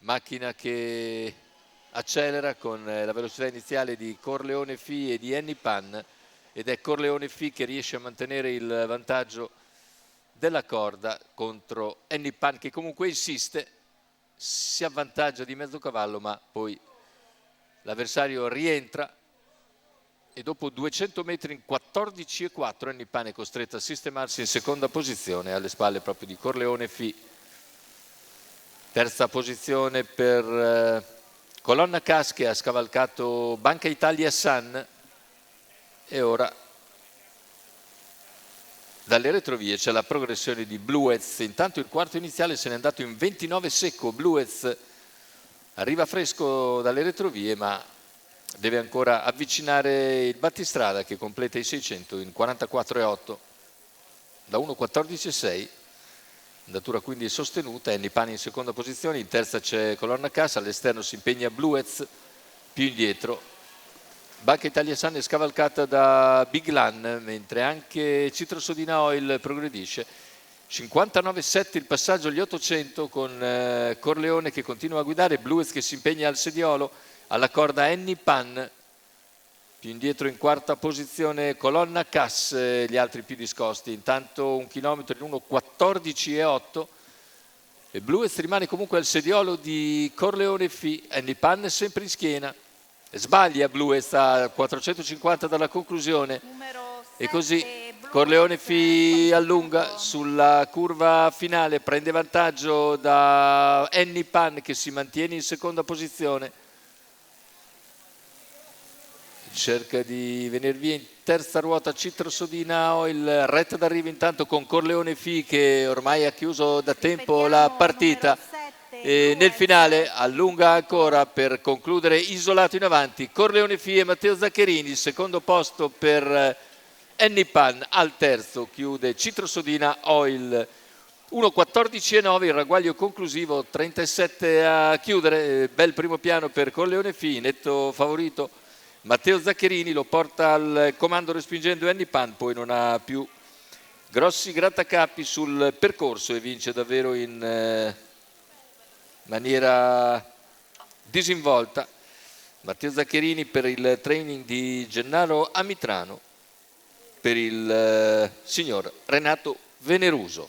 macchina che accelera con la velocità iniziale di Corleone Fi e di Annie Pan, ed è Corleone Fi che riesce a mantenere il vantaggio della corda contro Annie Pan, che comunque insiste, si avvantaggia di mezzo cavallo, ma poi l'avversario rientra e dopo 200 metri in 14,4 Annie Pan è costretta a sistemarsi in seconda posizione alle spalle proprio di Corleone Fi. Terza posizione per Colonna Cas, che ha scavalcato Banca Italia San, e ora dalle retrovie c'è la progressione di Bluez. Intanto il quarto iniziale se n'è andato in 29 secco. Bluez arriva fresco dalle retrovie, ma deve ancora avvicinare il battistrada, che completa i 600 in 44,8 da 1,14,6. Andatura quindi sostenuta. Annie Pan in seconda posizione, in terza c'è Colonna Cas, all'esterno si impegna Bluez, più indietro Banca Italia San è scavalcata da Big Lan, mentre anche Citrosodina Oil progredisce. 59,7 il passaggio agli 800 con Corleone che continua a guidare, Bluez che si impegna al sediolo, alla corda Annie Pan, più indietro in quarta posizione Colonna Cas, gli altri più discosti. Intanto un chilometro in 1,14,8 e Bluez rimane comunque al sediolo di Corleone Fi. Annie Pan sempre in schiena, sbaglia Bluez a 450 dalla conclusione e così Corleone Fi allunga sulla curva finale, prende vantaggio da Annie Pan che si mantiene in seconda posizione, cerca di venire via in terza ruota Citrosodina Oil, retta d'arrivo intanto con Corleone Fi che ormai ha chiuso da tempo la partita e nel finale allunga ancora per concludere isolato in avanti Corleone Fi e Matteo Zaccherini. Secondo posto per Annie Pan, al terzo chiude Citrosodina Oil. 1,14,9 il ragguaglio conclusivo, 37 a chiudere. Bel primo piano per Corleone Fi, netto favorito Matteo Zaccherini, lo porta al comando respingendo Annie Pan, poi non ha più grossi grattacapi sul percorso e vince davvero in maniera disinvolta. Matteo Zaccherini per il training di Gennaro Amitrano, per il signor Renato Veneruso.